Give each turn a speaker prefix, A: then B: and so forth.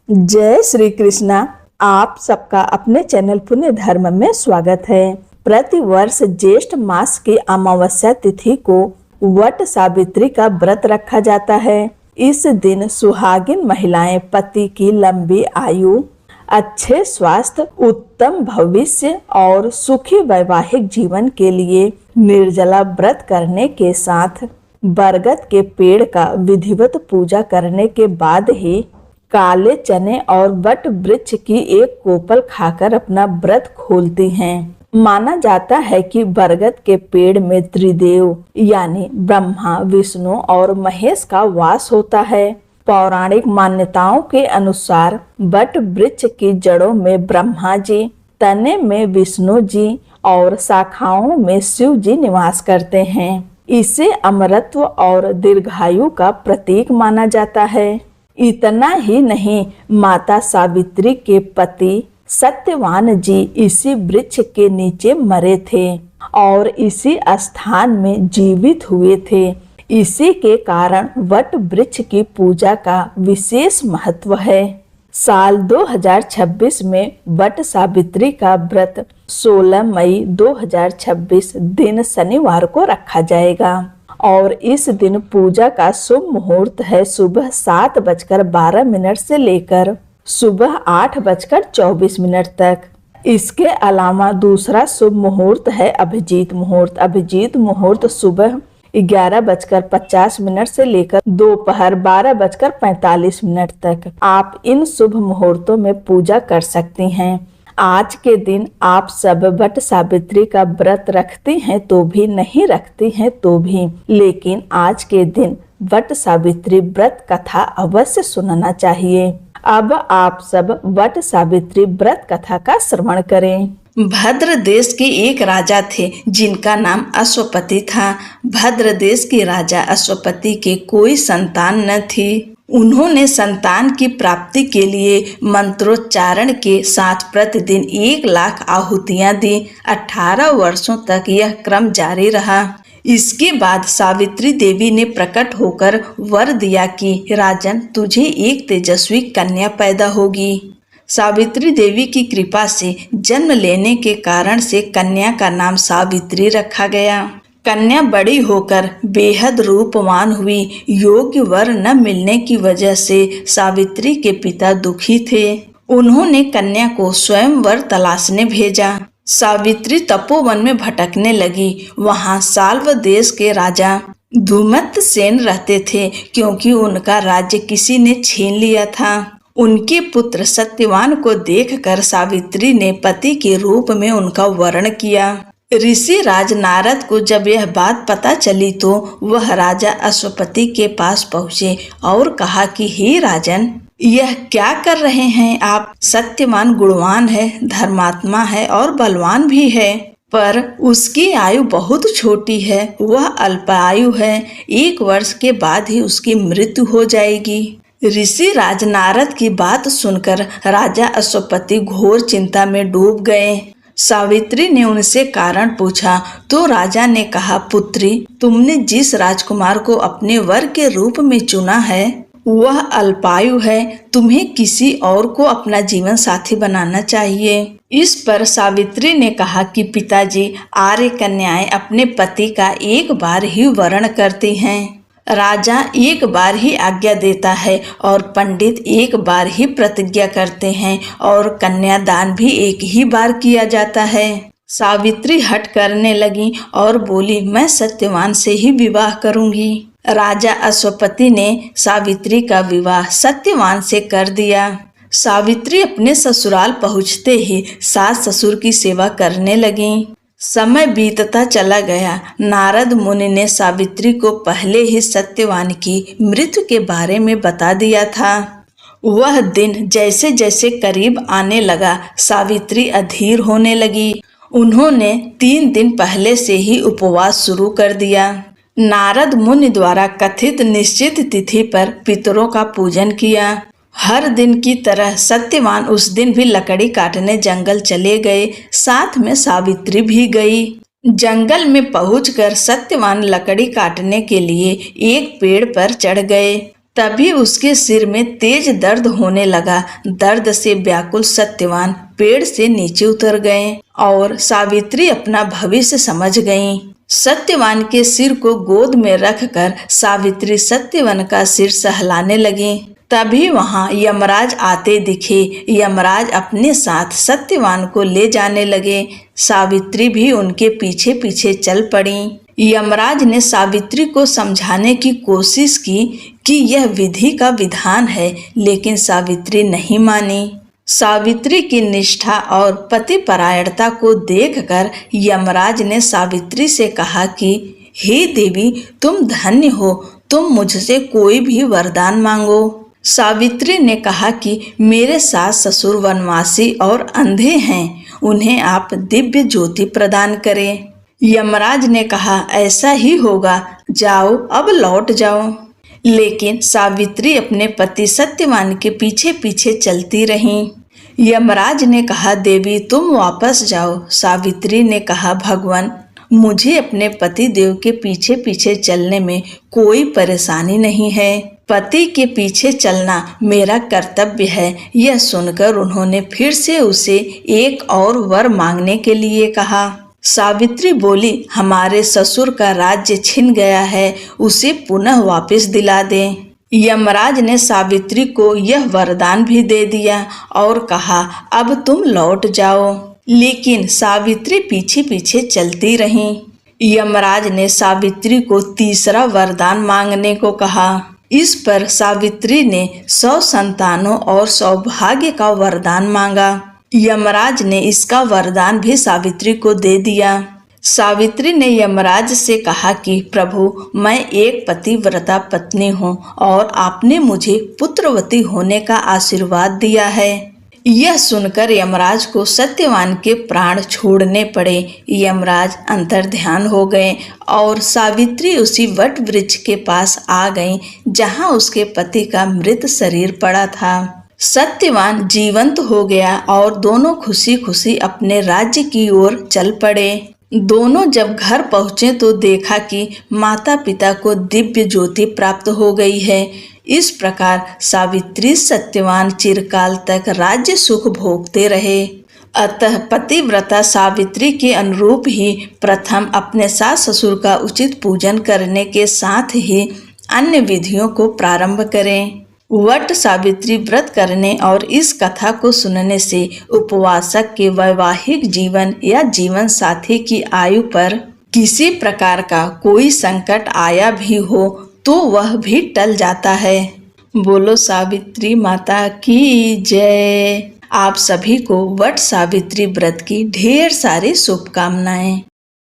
A: जय श्री कृष्णा। आप सबका अपने चैनल पुण्य धर्म में स्वागत है। प्रति वर्ष ज्येष्ठ मास की अमावस्या तिथि को वट सावित्री का व्रत रखा जाता है। इस दिन सुहागिन महिलाएं पति की लंबी आयु, अच्छे स्वास्थ्य, उत्तम भविष्य और सुखी वैवाहिक जीवन के लिए निर्जला व्रत करने के साथ बरगद के पेड़ का विधिवत पूजा करने के बाद ही काले चने और वट वृक्ष की एक कोपल खाकर अपना व्रत खोलती हैं। माना जाता है कि बरगद के पेड़ में त्रिदेव यानी ब्रह्मा, विष्णु और महेश का वास होता है। पौराणिक मान्यताओं के अनुसार वट वृक्ष की जड़ों में ब्रह्मा जी, तने में विष्णु जी और शाखाओं में शिव जी निवास करते हैं। इसे अमरत्व और दीर्घायु का प्रतीक माना जाता है। इतना ही नहीं, माता सावित्री के पति सत्यवान जी इसी वृक्ष के नीचे मरे थे और इसी स्थान में जीवित हुए थे। इसी के कारण वट वृक्ष की पूजा का विशेष महत्व है। साल 2026 में वट सावित्री का व्रत 16 मई 2026 दिन शनिवार को रखा जाएगा और इस दिन पूजा का शुभ मुहूर्त है सुबह 7:12 से लेकर सुबह 8:24 तक। इसके अलावा दूसरा शुभ मुहूर्त है अभिजीत मुहूर्त। अभिजीत मुहूर्त सुबह 11:50 से लेकर दोपहर 12:45 तक। आप इन शुभ मुहूर्तों में पूजा कर सकती हैं। आज के दिन आप सब वट सावित्री का व्रत रखती हैं तो भी, नहीं रखती हैं तो भी, लेकिन आज के दिन वट सावित्री व्रत कथा अवश्य सुनना चाहिए। अब आप सब वट सावित्री व्रत कथा का श्रवण करें।
B: भद्र देश के एक राजा थे जिनका नाम अश्वपति था। भद्र देश के राजा अश्वपति के कोई संतान न थी। उन्होंने संतान की प्राप्ति के लिए मंत्रोच्चारण के साथ प्रतिदिन 1 लाख आहुतियां दी। 18 वर्षों तक यह क्रम जारी रहा। इसके बाद सावित्री देवी ने प्रकट होकर वर दिया कि राजन, तुझे एक तेजस्वी कन्या पैदा होगी। सावित्री देवी की कृपा से जन्म लेने के कारण से कन्या का नाम सावित्री रखा गया। कन्या बड़ी होकर बेहद रूपवान हुई। योग्य वर न मिलने की वजह से सावित्री के पिता दुखी थे। उन्होंने कन्या को स्वयं वर तलाशने भेजा। सावित्री तपोवन में भटकने लगी। वहां साल्व देश के राजा धूमत सेन रहते थे, क्योंकि उनका राज्य किसी ने छीन लिया था। उनके पुत्र सत्यवान को देखकर सावित्री ने पति के रूप में उनका वर्ण किया। ऋषि राज नारद को जब यह बात पता चली तो वह राजा अश्वपति के पास पहुँचे और कहा कि हे राजन, यह क्या कर रहे हैं आप? सत्यवान गुणवान है, धर्मात्मा है और बलवान भी है, पर उसकी आयु बहुत छोटी है। वह अल्पायु है। 1 वर्ष के बाद ही उसकी मृत्यु हो जाएगी। ऋषि राज नारद की बात सुनकर राजा अश्वपति घोर चिंता में डूब गए। सावित्री ने उनसे कारण पूछा तो राजा ने कहा, पुत्री, तुमने जिस राजकुमार को अपने वर के रूप में चुना है वह अल्पायु है। तुम्हें किसी और को अपना जीवन साथी बनाना चाहिए। इस पर सावित्री ने कहा कि पिताजी, आर्य कन्याएं अपने पति का एक बार ही वर्ण करती हैं। राजा एक बार ही आज्ञा देता है और पंडित एक बार ही प्रतिज्ञा करते हैं और कन्यादान भी एक ही बार किया जाता है। सावित्री हट करने लगी और बोली, मैं सत्यवान से ही विवाह करूंगी। राजा अश्वपति ने सावित्री का विवाह सत्यवान से कर दिया। सावित्री अपने ससुराल पहुंचते ही सास ससुर की सेवा करने लगी। समय बीतता चला गया। नारद मुनि ने सावित्री को पहले ही सत्यवान की मृत्यु के बारे में बता दिया था। वह दिन जैसे जैसे करीब आने लगा, सावित्री अधीर होने लगी। उन्होंने 3 दिन पहले से ही उपवास शुरू कर दिया। नारद मुनि द्वारा कथित निश्चित तिथि पर पितरों का पूजन किया। हर दिन की तरह सत्यवान उस दिन भी लकड़ी काटने जंगल चले गए। साथ में सावित्री भी गई। जंगल में पहुंचकर सत्यवान लकड़ी काटने के लिए एक पेड़ पर चढ़ गए। तभी उसके सिर में तेज दर्द होने लगा। दर्द से व्याकुल सत्यवान पेड़ से नीचे उतर गए और सावित्री अपना भविष्य समझ गईं। सत्यवान के सिर को गोद में रखकर सावित्री सत्यवान का सिर सहलाने लगी। तभी वहां यमराज आते दिखे। यमराज अपने साथ सत्यवान को ले जाने लगे। सावित्री भी उनके पीछे पीछे चल पड़ी। यमराज ने सावित्री को समझाने की कोशिश की कि यह विधि का विधान है, लेकिन सावित्री नहीं मानी। सावित्री की निष्ठा और पतिपरायणता को देखकर यमराज ने सावित्री से कहा कि हे देवी, तुम धन्य हो, तुम मुझसे कोई भी वरदान मांगो। सावित्री ने कहा कि मेरे सास ससुर वनवासी और अंधे हैं, उन्हें आप दिव्य ज्योति प्रदान करें। यमराज ने कहा ऐसा ही होगा, जाओ अब लौट जाओ। लेकिन सावित्री अपने पति सत्यवान के पीछे पीछे चलती रहीं। यमराज ने कहा देवी तुम वापस जाओ। सावित्री ने कहा भगवान, मुझे अपने पति देव के पीछे पीछे चलने में कोई परेशानी नहीं है। पति के पीछे चलना मेरा कर्तव्य है। यह सुनकर उन्होंने फिर से उसे एक और वर मांगने के लिए कहा। सावित्री बोली, हमारे ससुर का राज्य छिन गया है, उसे पुनः वापस दिला दें। यमराज ने सावित्री को यह वरदान भी दे दिया और कहा अब तुम लौट जाओ। लेकिन सावित्री पीछे पीछे चलती रहीं। यमराज ने सावित्री को तीसरा वरदान मांगने को कहा। इस पर सावित्री ने 100 संतानों और सौभाग्य का वरदान मांगा। यमराज ने इसका वरदान भी सावित्री को दे दिया। सावित्री ने यमराज से कहा कि प्रभु, मैं एक पतिव्रता पत्नी हूँ और आपने मुझे पुत्रवती होने का आशीर्वाद दिया है। यह सुनकर यमराज को सत्यवान के प्राण छोड़ने पड़े। यमराज अंतर्ध्यान हो गए और सावित्री उसी वट वृक्ष के पास आ गईं, जहाँ उसके पति का मृत शरीर पड़ा था। सत्यवान जीवंत हो गया और दोनों खुशी खुशी अपने राज्य की ओर चल पड़े। दोनों जब घर पहुँचे तो देखा कि माता पिता को दिव्य ज्योति प्राप्त हो गई है। इस प्रकार सावित्री सत्यवान चिरकाल तक राज्य सुख भोगते रहे। अतः पतिव्रता सावित्री के अनुरूप ही प्रथम अपने सास ससुर का उचित पूजन करने के साथ ही अन्य विधियों को प्रारंभ करें। वट सावित्री व्रत करने और इस कथा को सुनने से उपवासक के वैवाहिक जीवन या जीवन साथी की आयु पर किसी प्रकार का कोई संकट आया भी हो तो वह भी टल जाता है। बोलो सावित्री माता की जय। आप सभी को वट सावित्री व्रत की ढेर सारी शुभकामनाएं।